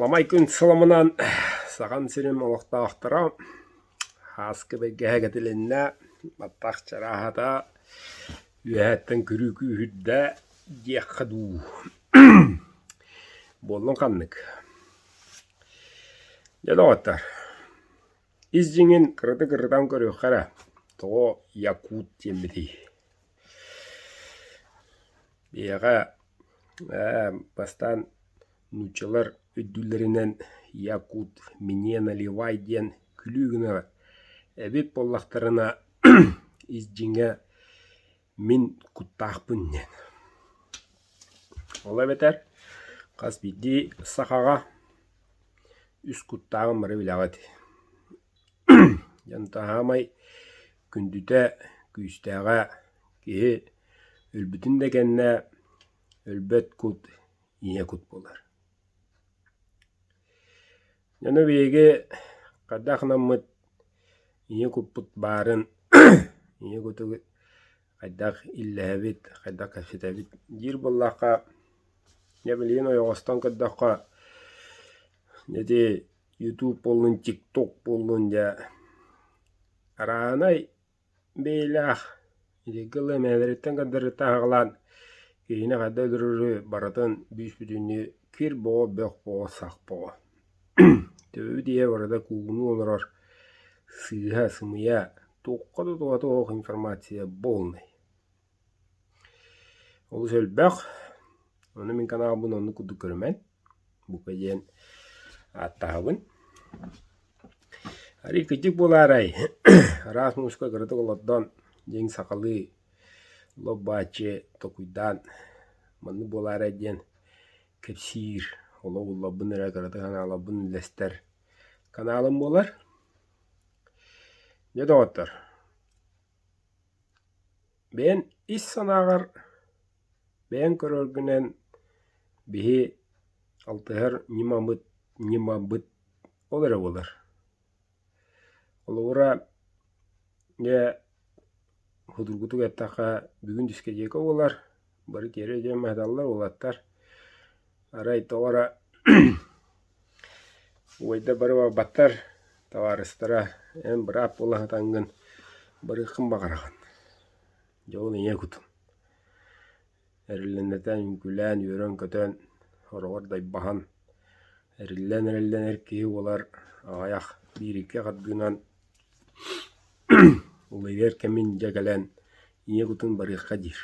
Salamay gün salamынан саған сирем олықтақтыра хаскы бәгәһә гәтеленнә баттақ чарахата үәттен күрүкү хүддә яқыду болын қаннык жадаваттар изжиңин кырды-кырдан көрү қара тоғы якут тембети бияға бастан нучалар өддүллеринен якут мне наливай ден күлүгүнө эбит боллактарына изжиңе мин куттаахпын ден ола бетер кас бидди сахага үс куттаагын бары билагат жантаамай күндүтэ күүстээга кии өлбүтүн дегенне өлбөт кут ие кут болар. Яны беге кадахнаммыт ие кутпут барын ие куту кадах иллэбит кадах кафетабит жир боллака небилин ойгостон кадахка неди YouTube болун TikTok болун да аранай бейлах идегылы мәдәреттен кадырыта аглан кейіне қадда дүрірі баратын бүйіспүдіне кир боға бөк боға сақ боға. Төбі дие барада куғыны оларар сыйға сымыя тоққады тоғаты оқ информация болны. Ол сөл бөк, оны мен каналбын оны күді көрімен. Бұқа ден аттағын. Ари күтік боларай. Рас мұшқа кірді қоладдан жең сақалы лобаче токуйдан манны болара ден кепсир олабын эракараты каналабын лестер каналым болар жадаваттар бен ис санагар бен көрөргүнен бихи алтыгар нимабыт олара болар олура не худургутук аттака бүгүн дискетека болар бары кере же медаллар олаттар арай тоора ойда бары баттар товарыстара эм брап болатангын бары кымба караган жол эне кутун эрилленетен күлән йөрөн көтөн хорогордай бахан эриллен эрки болар аяк бирике кадгынан улайер кемин жагален ие кутун барыхка дир.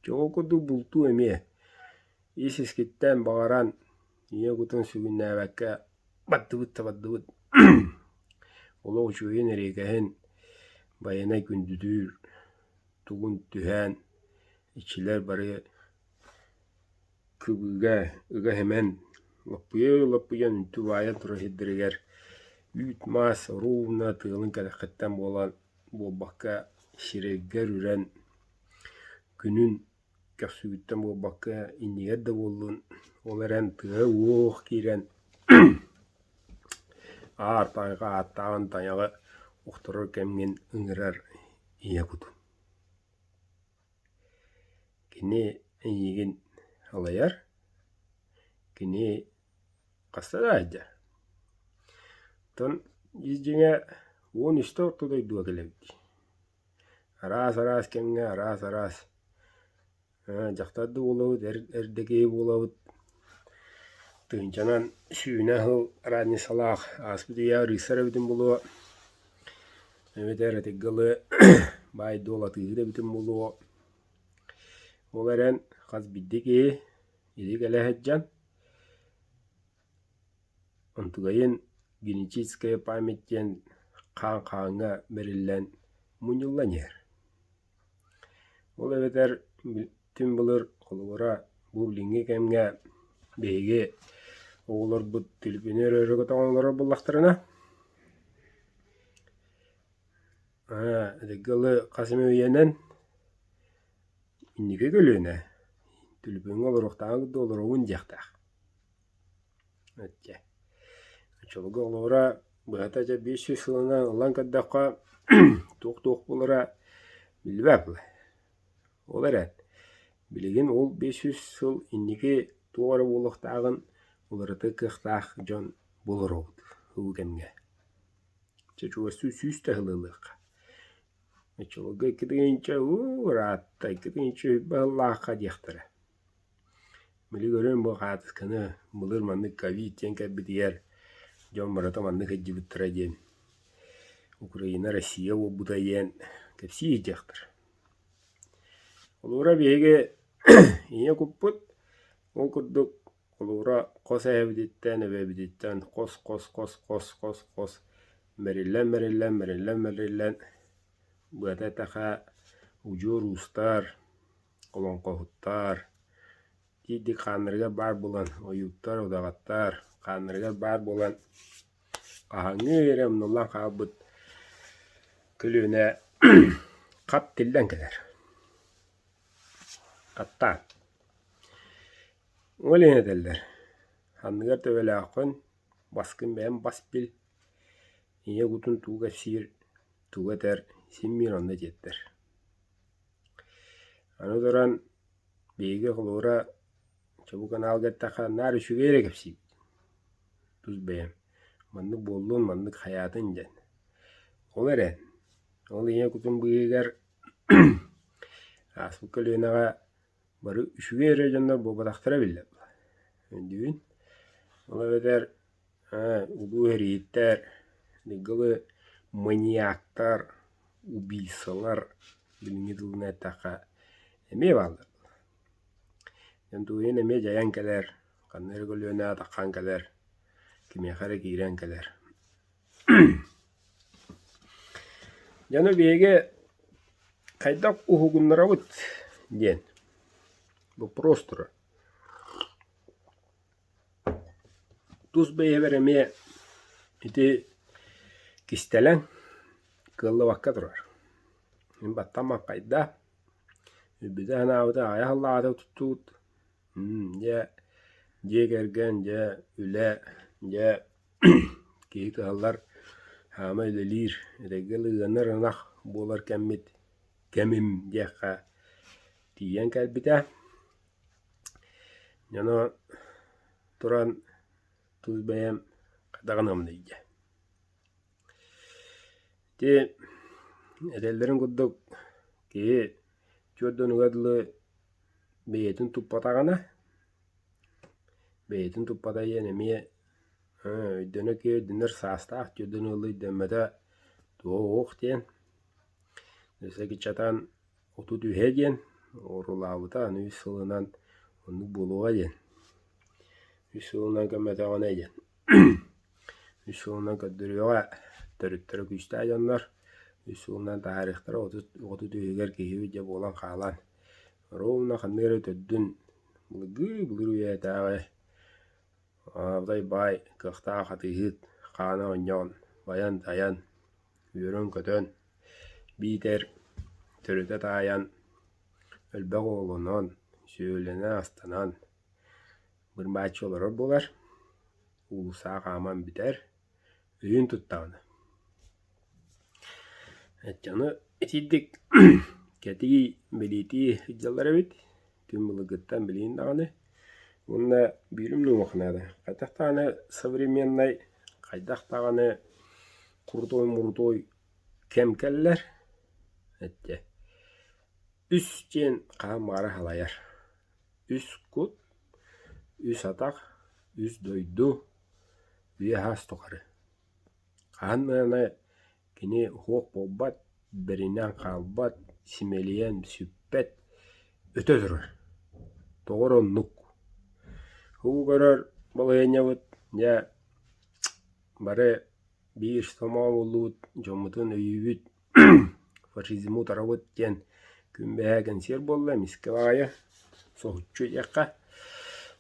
Чоокуду булту эме исискиттен багаран ие кутун сүгүннәбәккә баттыбыт. Олоу чуйын эрекәһен баяна күндүдүр тугун түһән ичилер бары күгүгә ыга hemen лаппыян түбая тура хиддиригер үт мас ровна тылын кадахаттан болан болбакка ширегер үрен күнүн кәсүгіттен болбакка иннигер да болун оларан тыга уох кирен артайга аттагын таяғы ухтурur кемген ыңырар ия кутун кини эйигин алаяр кини кастада айда тон изжиңе 13 ортодай дуа келебит. Арас кемге арас. Жақтады болауыт, әрдеге болауыт. Тыңчанан сүйіне хыл ранне салақ аспыдия рысара бітін болуа. Өметер әтегілі бай дола тыгыда бітін болуа. Оларен қаз биддеге едек әлі әджан. Онтуғайын генетическая памяттен қан-қаңға берілен мұнылланер. Ол әветер түн бұлыр қолуыра бұліңге кәмге бейге оғылар бұд түліпенер өрігіт оңылары бұллақтарына. Әдегілі қасым өйенен иннеге көліне түліпен олар оқтағын күді олар оғын жақтақ. Өтте. Чолга олора быгата жа 500 сылына улан каддакка тоқ болара билбәпле. Оларат билеген ол 500 сыл иннеге тугары болуктагын Уларыты кыхтаах дьон булуробут угенге. Чечугасту сүүстэ хылылыакка. Эчолга кытыгынча раатта кытыгынча бааллаакка диэхтэрэ. Мили көрөн бу хаатысканы былыр маннык ковид тен кэббитигэр дьон барата маннык эджибыттара диэн. Украина, Россия уоббута диэн кэпсии диэхтэр. Олура биэге ине куппут ол курдук олура кос эбидиттен эбебидиттен кос мериллен буата таха ужур устар колонкохуттар тиди ханырга бар булан оюттар удагаттар ханырга бар булан кахаңырым нуллан кабыт күлүнэ кап тиллен келер аттан олене теллер ханныгар төбелаакын баскын бэм баспил ие гутун туга сир туга тер симмир онда жеттер. Аны доран бейге кылуура чабукан алгаттаха нар үшүгейре кепсип. Туз бэм маннык боллун маннык хаятын жен. Ол эрен. Ол ие гутун быйгар аспык көлөнага бары үшүгейре жондар бобадактара билле. Өндүн ол эбетер улуу эрииттер дегылы маньяктар убийцалар билиңи дылына така эме балдар. Ентуин эме жаян келер, каннер көлөнө атаккан келер, кимехаре кирен келер. Жана беге кайдак ухугуннарабыт ден. Бу простора. Туз бейбер эме ити кистелен кыллы бакка турар. Мен баттама кайда үбүдө анаабыта аяхаллаата туттуут. Же керген, же үле, же кейик аллар хама үлелир. Регелы ыныр ынах болар кеммит. Кемим дияқа тиен кәлбіте. Яно туран туз бәйем кадағынам дейді. Те эделерин куддук кии чөддөн угадылы бейетін туппатағана. Бейетін туппата ен эме өйдөнө кие динер састаах чөддөн улы дэммэtä туох тен. Өсө кичатан оту түхэ ден. Орулаабыта аны үс сылынан онны болуға ден. Үс сылынан көммөтөҕөнэ ден. Үс сылынан көддөрүөҕэ төрүттөрө күстэ дьоннор. Үс сылынан тарихтара оту түхэгэр киһиби же буолан хаалан. Ровна ханныгары төддүн былыр үйэтээҕэ. Абдай бай кыахтаа хатыыһыт хаана онньоон баян таян үөрөн көтөн биитер төрүтэ тааян өлбөг оолунон сүүленэ астанан бырмаачы олорор булар улусаа хааман битер үйүн туттаҕына. Эччаны итиддик кетиги билиитии хыдьаллар эбит түн былыгыттан билиин даҕаны. Унна бирим нумахнада. Кайдахтааны современный, кайдахтааны куртой-муртой кемкеллер. Этте. Үс чен хаамара халаяр. Үс кут, үс атак, үс дойду, үе хас тохары. Хааннана кини хуок болбат, беринен халбат, симелиен сүппет, өтө турар. Тоғырон нук. Хуу көрөр балыйнябыт, я бары бир сомаулут, жомутун өйүбүт, фашизму тарабыт кен күмбэген сер болла, мискалая, соһуччу яққа,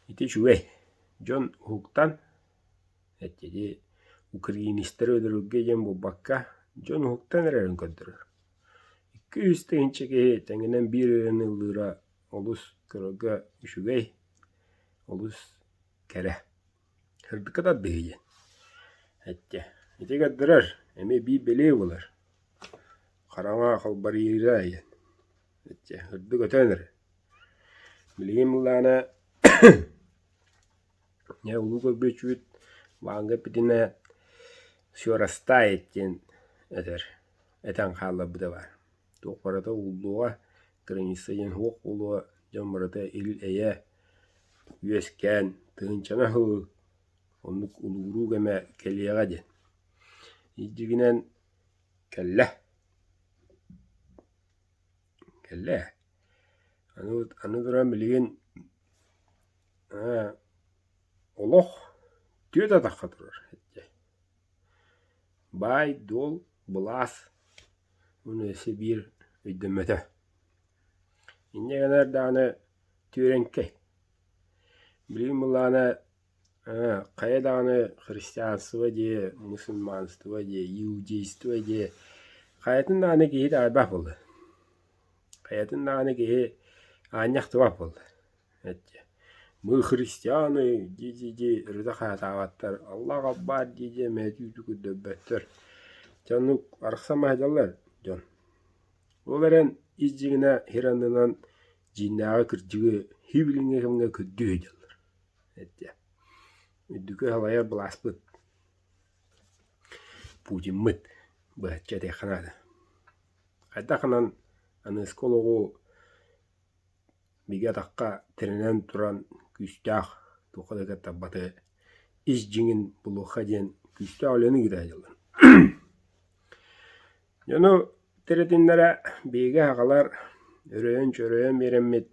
ити чуэй, жон хуктан, эттеди украинистер өдөрүгге ен бубакка, жон хуктан эрерин көддөрөр. 200 тыгынчеге теңинен бир ылыра олус көрөгө үшүгэй, олус кэре. Хырдыката дыйын. Этте. Ити көддөрөр, эми би белээ болар. Хараңа халбарыйра ен. Этте. Хырдык өтөнөр. Билигин муллана Я улуга бөчүт ванга питина сёрастает ден этер. Этен халла быда бар. Тоқпарата улуга граница ден хук улуга жаммарата ил эйе үескен тыынчана хы оннук улууру геме келияга ден. Ижигинен келле. Аны дуран билген олох түйөт атаққа тұрар. Бай, дол, бұлас, оны өсі бір өйдіметі. Иннегенер дағаны түйренке. Білген бұланы қая дағаны христианствы де, мұсылманствы де, иудействы де, қаятын дағаны кейі дағай бақ болды. Қаятын дағаны кейі аньяқты бақ болды. Мы христианы, ди рыда хаятағаттар, Аллаға бар диде мәдүйді көдөббәттір. Жанук арқсама хайдалар, жон. Оларен изжігіне хиранынан жиннаға кірдігі хибіліңе кімге көдді хайдалар. Үдігі халайар бұласпыд. Путин мұд, бұхатча текханады. Қайдақынан аны скологу биге таққа тірінен тұран күстәқ тоқыдығы таббаты иш жеңін бұлуға ден күстәқ өлені кеді айдылын. Жону тіретіндері бейге ағалар өрөйін береммет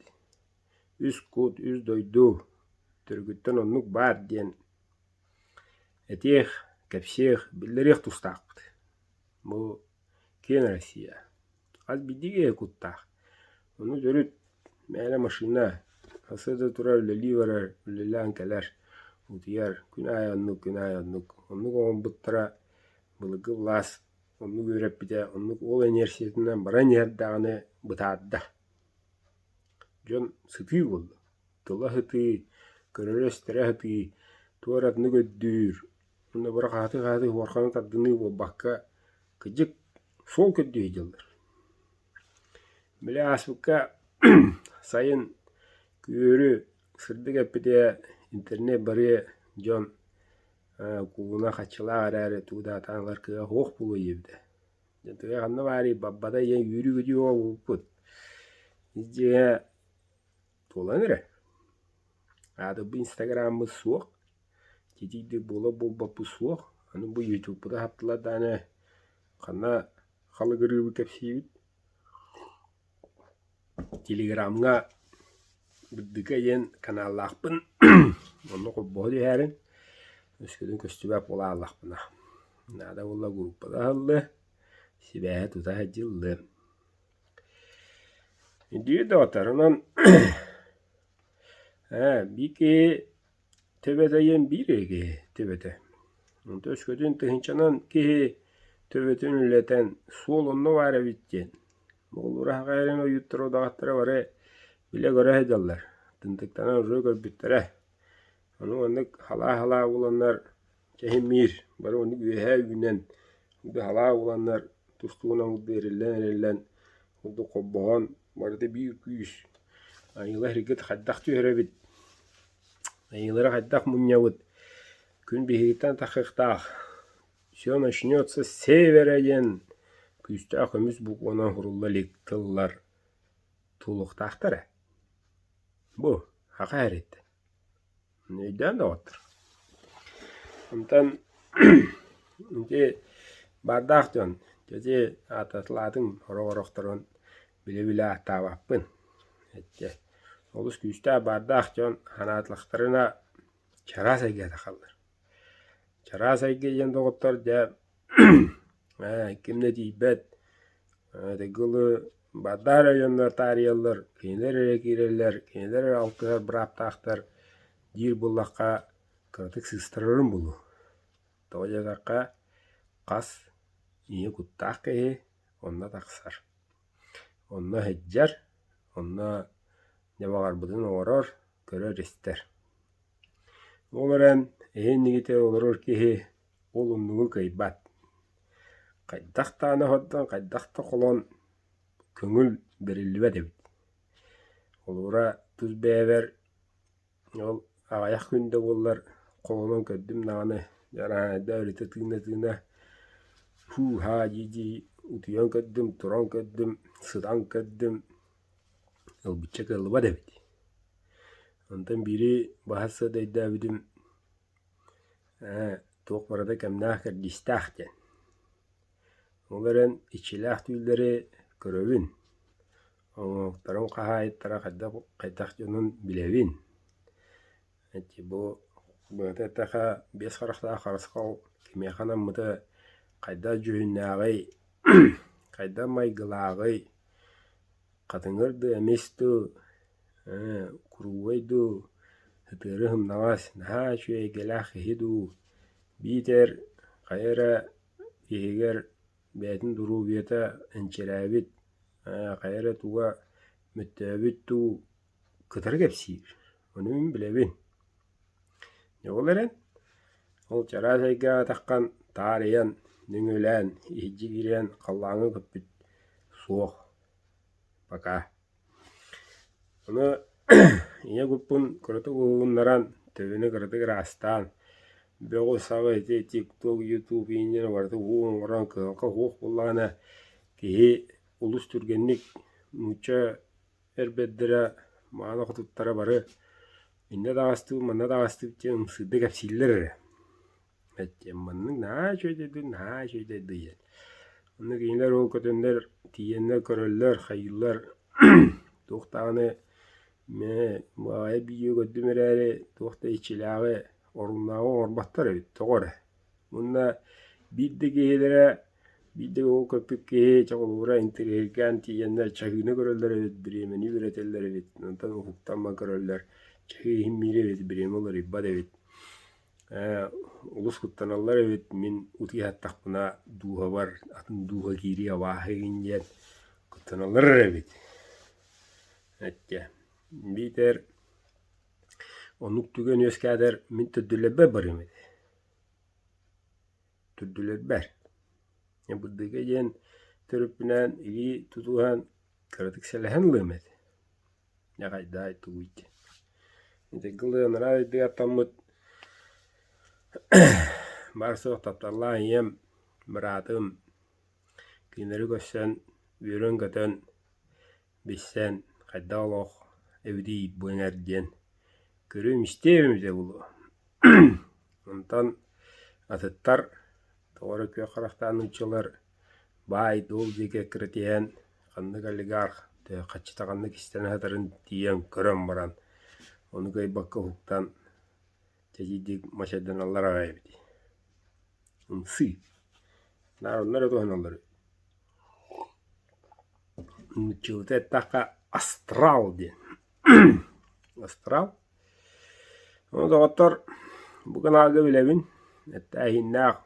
үз құд, үз дойду түргіттен оннық бар ден әтех, кәпсех, білдерек тұстақ бұд. Бұл кен Россия. Аз бидеге құттақ. Оны жүріт мәлі машина Асыда тұрар үлелі барар, үлелі анкалар. Утияр, күн ай оннук. Оннук оғын бұттыра бұлығы бұлас, оннук өреп біде, оннук ол энерсиетінен баран ердағыны бұтадда. Жон сыты болды. Тұла хыты, көрөрестері хыты, туаратны көддүр. Онда бұра қаты орқаны таддыны бұл баққа күджік сол көдді еділдір. Біле асыққа сайын көрі сырдық әппіде интернет бары жон куына қачыла әрәрі тууда атанлар кыға хоқ бұлы ебді. Жантыға қанна бары баббада ең үйрі көді оға бұлпыд. Іздеге толан әрі. Ады бұл инстаграмы суық. Тетейді бола бұл бапы суық. Аны бұл ютубыда хаптыла даны қанна қалы кіргі кәпсейбіт. Телеграмға бұддыға ен каналлақпын. Оны қоббоды әрін. Өскөдің көстібәп ола аллақпына. Нада ола группада алды. Сибәе тұта жылды. Дүйеді отар. Онан бике төбеті ен биреге төбеті. Өскөдің тұхынчанан ке төбетін үлетен сол онны бары біттен. Молура хағайрын ойыттыр одағаттыры бары біле көрі хайдалар. Тынтықтанан үрі көрбіттірі. Оны ондық хала оланлар кәхіммейір. Бары ондық өйе үйінен. Ондық хала оланлар тұстуынан ұлды ерілен. Ондық қоббаған барды бейір күйіс. Айылы әрекет қайдақ түйірі біт. Айылары қайдақ мұнявыд. Күн бейхеттен тақықтақ. Все начнется с севера ен. Күстақ өміз бұл онан хұрулла лектіллар тулықтақтыры. Бұл, хақа әретті. Нөйден да отыр. Онтан, бардақ жон, жөзе ататыладың ұрық-ұрықтырын біле-біле аттабаппын. Олыс күстақ бардақ жон ханатылықтырына чара сәйге тақалыр. Чара сәйге жен доғыттар жа кемне дейбет, дегілі бадар районлар тариялар, кейнер әрекерелер, кейнер алтығар бұраптақтар, дир бұллаққа кіртік сыстырырын бұлу. Тоғадаққа қас ие күттақ кәйе, онна тақсар. Онна хеджар, онна небағар бұдын оғырар, көрер істер. Оларан әйен негете оларыр кәйе, ол ұннығы кайбат. Қайдақта аны хоттан, қайдақта қолон көңіл берілі дебіт. Олура тұз бәйбер, ол ағаяқ күнді болар, қолынан көддім нағаны жаранайда өріті тыына ха жиди утуян көддім, туран көддім, sıdan көддім, ылбытча кылыба дебит. Онтан бири бахасы дайда бидим тоқ барада кәмнах кәрдистах ден. Оларын ичилах түйілдері көрөвін. Оңықтарын қағайыттара қайтақ жонын білевін. Әтті бұ бұғытаттаға бес қарақтағы қарысқал кемеқанан мұты қайда жүйіннағай, қайда майғылағай, қатыңырды әместі, күруғайды, хытыры хымнағас, наға шүйе келақ хиду, битер қайыра егер бәтін дұру бета әнчерәбіт, қайыра туға мүттәбіт ту кытыр кәпсейір. Оны мен білебін. Не оларын? Ол чара сайға таққан тариян, нүңілән, ехджі кирен, қаллаңы көппіт суық. Пока. Оны ие көппін күріті ұғынларан, төбіні күріті кірастан, бөғі сағы еті TikTok, YouTube еңден барды оғын құран кығынқа оқ болағына кейі ұлыс түргенлік мұча әрбәддіра мағана құтыттара бары Инна дағасты, манна дағасты бітен ұмсыды кәпсейлер. Әттен манның naa жөйдеді ел. Оны кейінлер ол көтендер, тиенлер, көрілер, қайылар. Тоқтағыны мағай бейе көддімер әрі, тоқта ичілағы орыннағы орбаттар өйт, тоғыры. Мұнда бидді кейлері, бидді ол көпік кейі чағылуыра интерерген тиенлер чағыны көрілер өйт, біремені біретелер өйт. Онтан ұқықтанма көрілер. Чахи химмире бит биремолар ибба дебит. Улус куттаналлар бит мен ути хаттақпына духа бар, атын духа кири авахы гинжен куттаналлар бит. Әтте. Битер онук түген өскәдер мен төддүлебе бар емеді. Төддүлебер. Бұддыға жен түріппінен иги тутуған кірдік сәліхен лымеді. Яғайда айту үйді. Интегылы нара өйді аттамыд барсық тапталла ем мұратым кейнері көссен үйрен көтен бессен қайда олық әуді бұңәрден көрім істеймізде бұлы. Онтан атыттар тоғыры көй қарақтан ұчылар бай дол жеке кіртейен қанды олигарх қачыта қанды кістен хатырын тиен көрім баран. Оны көй баққа хуқтан тәжидік машадан аллар ағай беді. Ұмсы. Нарынлар өтуған аллар. Үмітчілді әттаққа астрал ден. Астрал. Оны доғаттар бұғын ағы білебін. Әтті әйіннақ,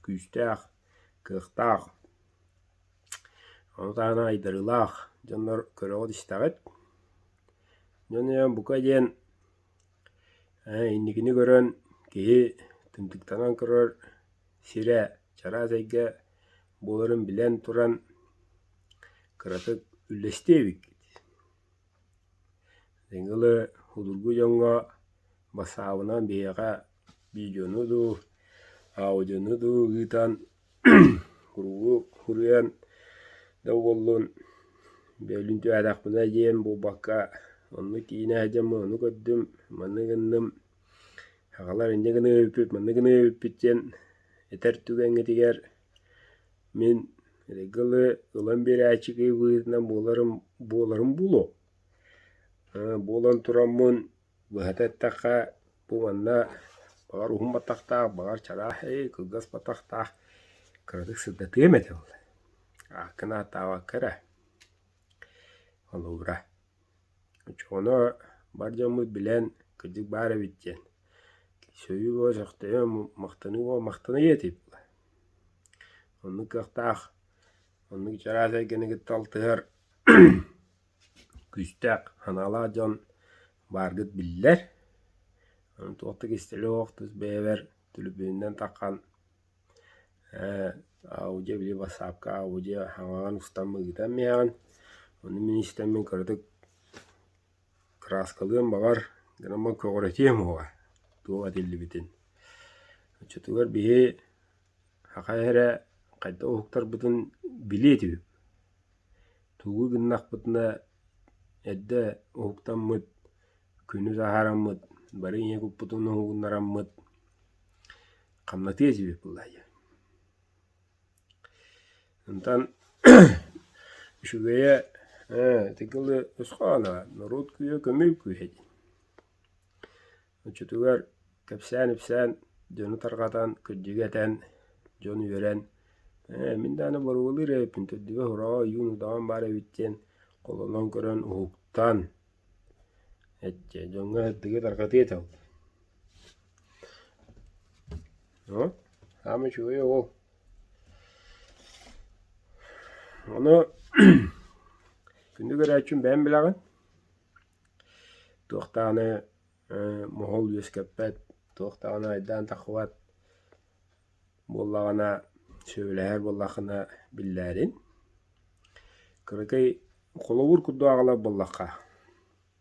күйістақ, кықтақ. Оны тағына айдарылақ. Жанлар көріғыд істағыд. Жонен бұқа ден иннекіні көрін кейі түмтіктанан көрір сире чара зайға боларын білен тұран кыратык үллестебик. Деңгілі худургу жоңға басауынан бейға видеону аудиону ғытан құруғы құруян дауғолын бәлінті әдақпына жем бұл баққа Онны кейіне әжемі, оны көддім, маны гынным. Ағалар инде гыны өпіп, маны гыны өпіттен әтер түгенге тегер. Мен регілі ылан бері әчігі ғыдынан боларым болу. Болан тұрамын, бұғататтаққа бұғанна бағар ұғым баттақтақ, бағар чарахы, күлгас баттақтақ. Кырдық сыдаты емеді ол. Ақына тава кірі. Олуыра. Çoğuna barcamı bilen kıcık bari bitken. Söyü o şaktaya maqtanı yetip. Onu kıhtaq. Onu çarasa gene gittaltığır. Küstaq. Hanala can bargıt biller. Onu toqtık isteli oqtuz beyver tülübünden taqan. Avuca bile basapka avuca hangan ustanmı gitan meyan. Onu min istemin kırdık. Kraskılığın bağır, gana man köğretiyem oğa. Tuğa dilli bitin. Çötüger bihi hakayere kayda ohuktar butun bileti. Tuğu gınnak butuna edde ohuktan mıt, künü zaharan mıt, bari yekup butun ohugunlaran mıt, kamnatı ezi bullahi. Ondan şugaya tekili usqala narod kuya kömür kuya. Çötüger kapsan jonu tarqatan köjigeten jonu yören min dana barwali repin tedibe hora yunu dawan bare witten kololon koran uhuktan etce jonga dige tarqati taw. No? Ama şugaya o. Onu günde göre açın ben bilagın. Tuğtağını mohol yüskepet, tuğtağını aydan takvat bollağına söyleher bollağına billerin. Kırıkay kolobur kuddu ağla bollağına.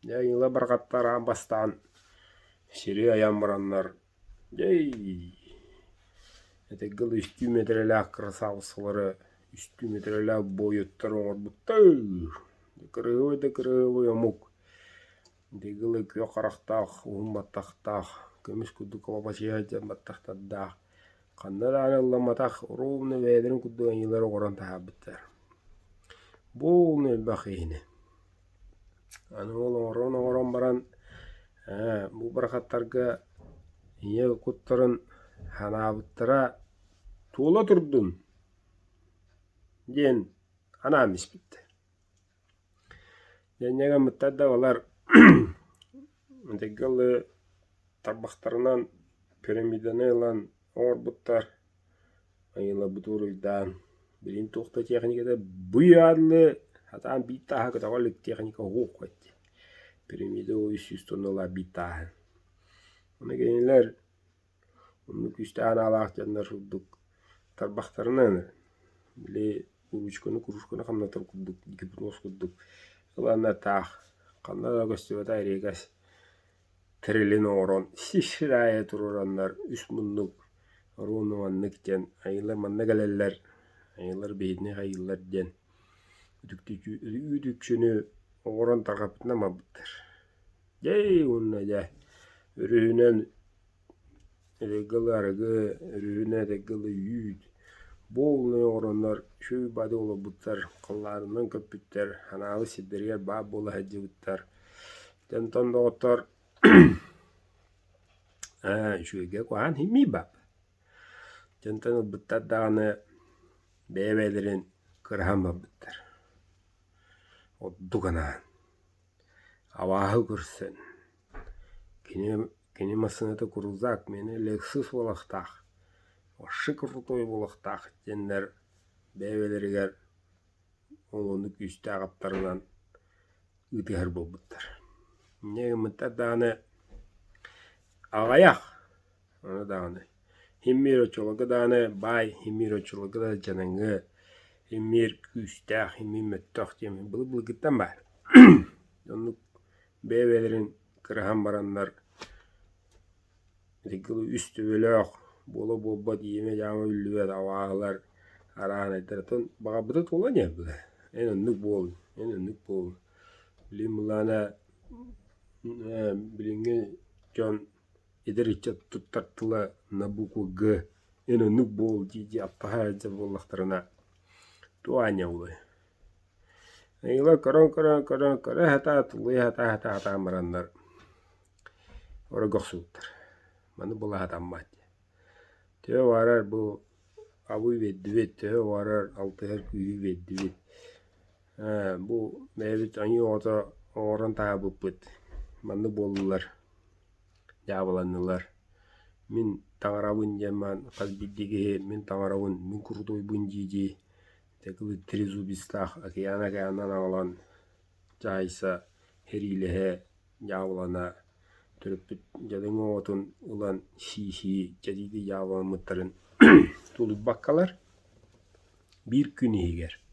Ya yıla barqatlar ambastan siri ayam baranlar. Jay. Etegil üstü metreler kırasavsıları, üstü metreler boyutlar orbuttar. Kırığı yamuk. Degili kyo qaraqtaq, ummattaqtaq, kömüs kuddu kawapasiya jammattaqtadda. Qannadaana ullamataq, urumni veedirin kuddu anyıları qoran tahabittar. Bu ne bakiyini. Anı oran baran, bu barqattarga iye kuttarın hanabitara tuğla turdun. Den anamis bitti. Denyaga muttadda olar Degil tarbaktarынан piramidаны lan orbuttar ayıla buturuydan birin toxta texnikada buyadlı hatan bittaha katagolik texnika huq etti. Piramida o 300 tonnola bittaha. Ona gelinler onu küstahana alaq jannar sudduk tarbaktarынан bile uruşkunu kamnatar kudduk dikipnos kudduk. Ulanna taq qanna göstüvata erigas Trilin oron, şişraya tururanlar, üsmunluk, orunu manlık jen, ayılar manna galeller, ayılar beydine ayılar jen. Üdükçünü oran tarqapına mabıttır. Jey unna jay, ürühünen regılı argı, ürühüne regılı yüd. Bolunu oranlar, şu badi ola buttar, kıllarından köpütter, hanalı siddiriyer, bab bola hacı buttar. Jantan doğuttar, şuga kuhan himmi bab. Jantan buttar dağını bebelerin kırhan babıttır. O duganan. Avahı kırsın. Kini masınıta kuruzak meni leksus olaqtaq. O şıkırtoy olaqtaq. Jenler bebeleriger olunduk üstü ağaptarından ıtihar babıttır. Ne mıttar dağını ağayak. Onu dağını. Himmir çolukı dağını bay. Himmir çolukı da canını. Himmir küstah. Himmir müttah. Bılı gittan var. Onu bebelerin kırhan baranlar. Dikili üstü bölük. Bolu bobba diyeme jama üllüvet avağlar. Arahan ederton. Bağa bıda tola ne bu? En önlük bol. En önlük bol. Bilim bulana bilinge John Ederichat tuttartıla Nabucco G. En önlük bol cici aptaha bollaktarına tuanya ulu. Ayıla karan hata tulu hata maranlar. Ora goksuttar. Manı bola hata mati. Tüve varar bu avuy veddivet, tüve varar altı her kuyu veddivet. Bu mevcut anı ota oran taha bıppıt. Manı bollular. Javalanılar. Min tangarabın jaman qazbiddigi min tangarabın min kurdoy bunjiji. Tekili trizubistah akiyanan ağalan caysa herilehe javalana türüpüt jadın otun ulan şişi jadidi javalanmıtların tulu bakkalar bir gün higer.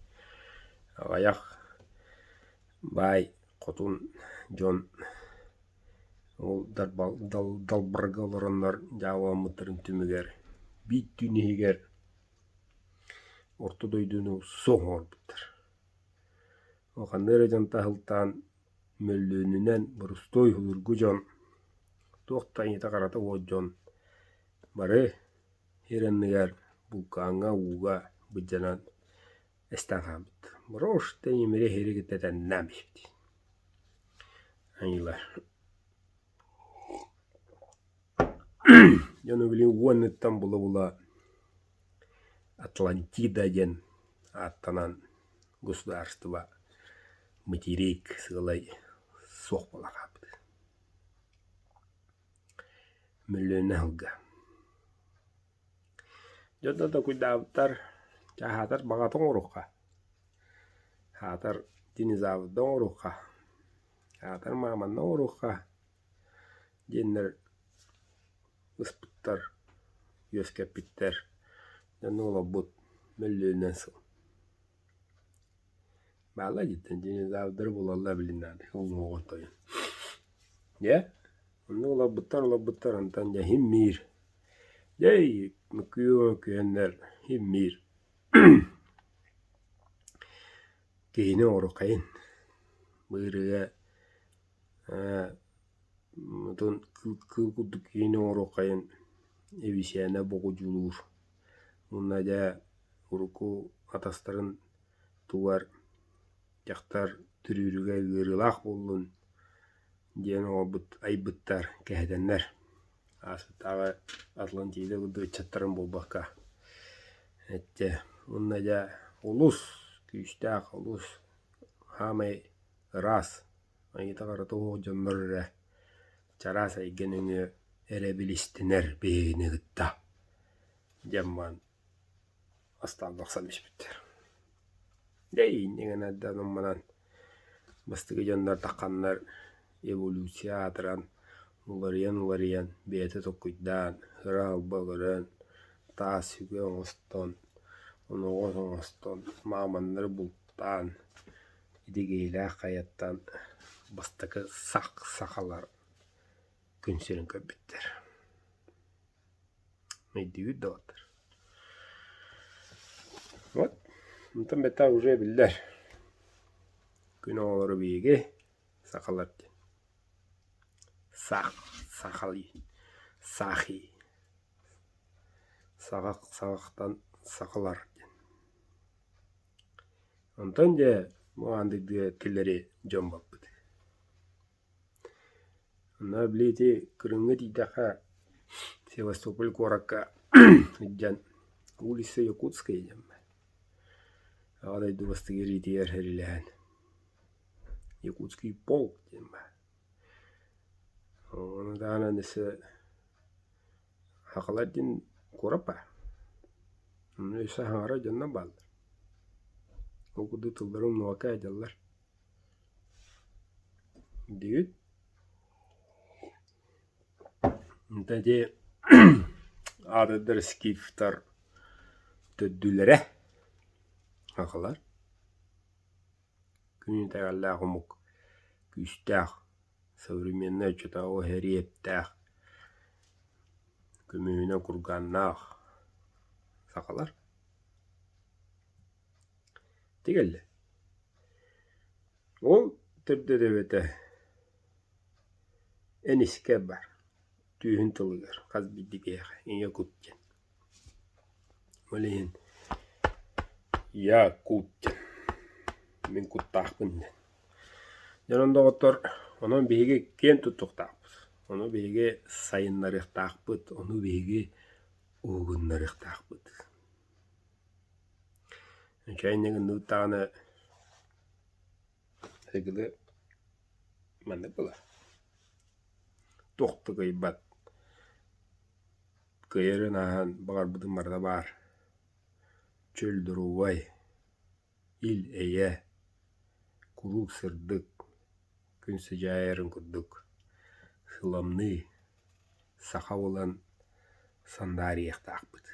Ayak bay kotun John ol dalbargalarınlar javalanmıtların tümüger. bit tünihiger orta doydunu soň olupdyr. Okanlara janta hıltan möllüğününen burustoy hulurgujon tuoktan yita karata wojon bары hirenniger bulkanga uga bıjanan estan habit. Broş temire heri giteten namishti. Ayla. Jonu bilin uonnetan bula Atlantida jen attanan государство материк сылай соқ балағапты. Мүллөне хылга. Жодда да куйдабыттар чахатар бағатын оруққа. Хатар динизавыдың оруққа. Хатар маманның оруққа. Женнер ыспыттар, өскеппиттер. Жонны олабыт мүллөнен сыл. Бала життен динизавыдыр болалла білінады. Олны оғын тойын. Онны олабыттар антан жа химмир. Жай мүкүйеннер химмир. Кейіне оруқайын. Бұрыға мұтын кыл-кылды кейіне оруқайын. Эвисияна боғу жулур. Мұнна жа уруку атастарын туар жақтар түрүрүгө ырылақ болун. Ден обут айбыттар кәһеденнер. Асыттағы Атлантида гыды чаттарын болбаққа. Әтте, мұнна жа улус, күйістақ улус, хамай рас, айыта қараты оғы жонныры, чарас айгеніңі әрі білістінер бейіні гытта. Жамман асталдықсан бішбіттер. Дей, неген әдді манан бастығы жондар таққаннар эволюция атыран уларыян бейті тоққыйдан, хыра албағырын, тас үге оңыстон, оңыз оңыстон, маманнар бұлттан, идегейлі қаяттан бастықы сақалар күнсерін көбіттер. Мейдігі доғатыр. Вот, мұнтан бәтті уже білдер. Күн оғылары бейге сақалар ден. Сақали, сақи. Сағақтан сақалар ден. Онтан же мұғандықты тілері жон бап бұды. Онна білеті күріңгі дейдіға Севастополь қораққа үдден улица Якутская едем. Ағадай дұбастығы рейтер әрілән. Якутский полк едем. Оны дағана несі хақалар ден қорапа. Оны өсі хаңара жоннан балды. Оқуды тұлдарым нуака әдалар. Дейт. Тәде адыдыр скифтар төдділері хақалар. Күнін тәғалла ғымық күстәқ. Современный чутау хереттах көмүйіне курганнах сақалар. Тегелі. Ол түрді дөбеті әніске бар. Түйін тылығыр. Қаз биддігеғ. Ене күттен. Олейін. Я күттен. Мен күттақпын. Жанында отыр. Onun bege ken tutuqtaqpız. Onu bege sayınlarıqtaqpıt. Onu bege oğunlarıqtaqpıt. Çayınlığın nütağını hıgılı manı bular. Toqtı gıybat. Kıyırın ağın bağır budun marda var. Çöldür uvay. İl eye. Kuruk sırdık. Күнсі жайырын күрдік. Хыламны сақа olan sandariyek taqbıdı.